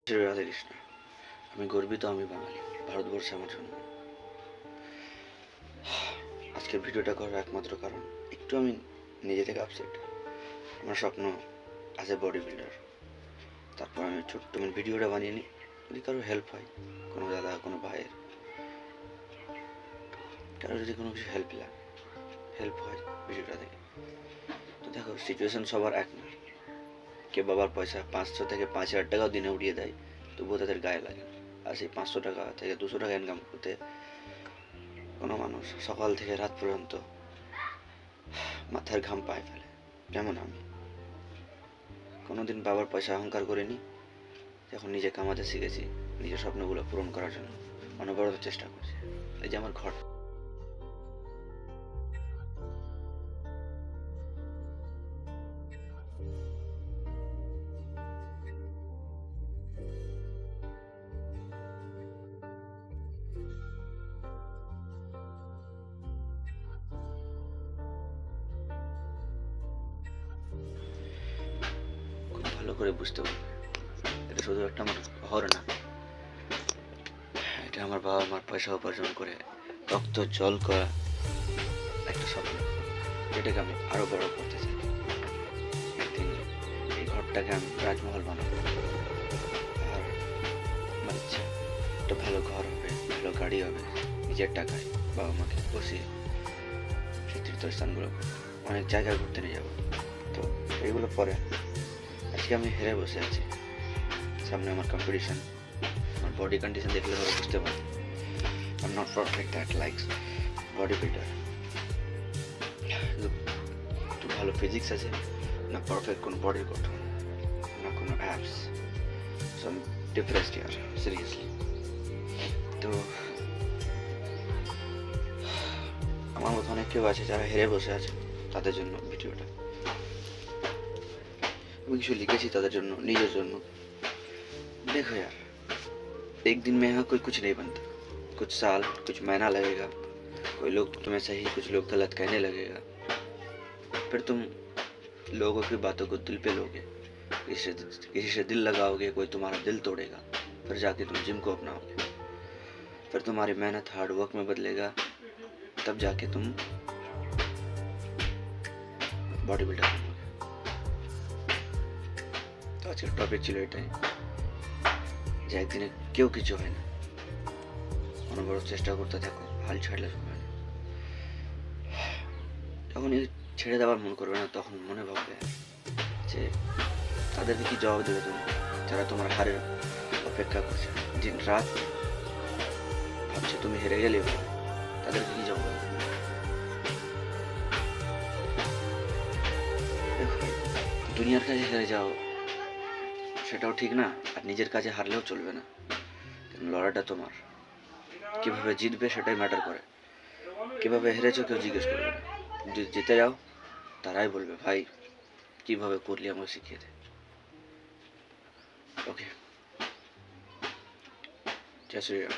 শ্রী রাধে কৃষ্ণ। আমি গর্বিত, আমি বাঙালি, ভারতবর্ষে আমার জন্ম। আজকের ভিডিওটা করার একমাত্র কারণ, একটু আমি নিজে থেকে আপসেট। আমার স্বপ্ন অ্যাজ এ বডি বিল্ডার। তারপর আমি ছোট্ট ভিডিওটা বানিয়ে নিই, যদি কারো হেল্প হয়, কোনো দাদা, কোনো ভাইয়ের, কারো যদি কোনো কিছু হেল্প হয় ভিডিওটা দেখে। তো দেখো, সিচুয়েশন সবার এক না। কে বাবার পয়সা 500 থেকে 5,000 টাকাও দিনে উড়িয়ে দেয়, তবুও তাদের গায়ে লাগে। আর সেই 500 টাকা থেকে 200 টাকা ইনকাম করতে কোনো মানুষ সকাল থেকে রাত পর্যন্ত মাথার ঘাম পায়ে ফেলে। যেমন আমি কোনোদিন বাবার পয়সা অহংকার করিনি। যখন নিজে কামাতে শিখেছি, নিজের স্বপ্নগুলো পূরণ করার জন্য অনবরত চেষ্টা করছি। এই যে আমার ঘর, খুব ভালো করে বুঝতে পারবে, এটা শুধু একটা আমার ঘর না, এটা আমার বাবা মার পয়সা উপার্জন করে রক্ত জল করা একটা স্বপ্ন, যেটাকে আমি আরো বড় করতে চাই। একদিন এই ঘরটাকে আমি রাজমহল বানাবো। আর আমার ইচ্ছা, একটা ভালো ঘর হবে, ভালো গাড়ি হবে, নিজের টাকায় বাবা মাকে বসিয়ে সেই তীর্থস্থানগুলো অনেক জায়গায় ঘুরতে নিয়ে যাবো। তো এইগুলো পরে, আজকে আমি হেরে বসে আছি। সামনে আমার কম্পিটিশন। আমার বডি কন্ডিশন দেখলে ধরে বুঝতে পারি I am not perfect at likes body builder. একটু ভালো ফিজিক্স আছে না, পারফেক্ট কোনো বডির গঠন না, কোনো অ্যাপস। সো আমি ডিপ্রেসড ইয়ার, সিরিয়াসলি। তো আমার মতো অনেক কেউ আছে যারা হেরে বসে আছে, তাদের জন্য ভিডিওটা। আমি কিছু লিখেছি তাদের জন্য, নিজের জন্য। देखो यार, एक दिन में यहाँ कोई कुछ नहीं बनता। कुछ साल, कुछ महीना लगेगा, कोई लोग तुम्हें सही, कुछ लोग गलत कहने लगेगा। फिर तुम लोगों की बातों को दिल पे लोगे, किसी से दिल लगाओगे, कोई तुम्हारा दिल तोड़ेगा, फिर जाके तुम जिम को अपनाओगे। फिर तुम्हारी मेहनत हार्ड वर्क में बदलेगा, तब जाके तुम बॉडी बिल्डर बनोगे। তো আজকের টপিক ছিল এটাই, যে একদিনে কেউ কিছু হয় না, অনবরত চেষ্টা করতে থাকো, হাল ছাড়লে হবে না। যখন ছেড়ে দেওয়ার মন করবে না, তখন মনে ভাববে যে তাদেরকে কি জবাব দেবে তুমি, যারা তোমার হারের অপেক্ষা করছে দিন রাত, ভাবছে তুমি হেরে গেলে, তাদেরকে কি জবাব দেবে? দেখো, দুনিয়ার কাছে হেরে যাও সেটাও ঠিক না, আর নিজের কাছে হারলেও চলবে না। কিন্তু লড়াইটা তোমার, কিভাবে জিতবে সেটাই ম্যাটার করে। কিভাবে হেরেছো কেউ জিজ্ঞেস করবে না, যদি জিতে যাও তারাই বলবে, ভাই কিভাবে করলি আমাকে শিখিয়ে দে। ওকে, জয় শ্রীরাম।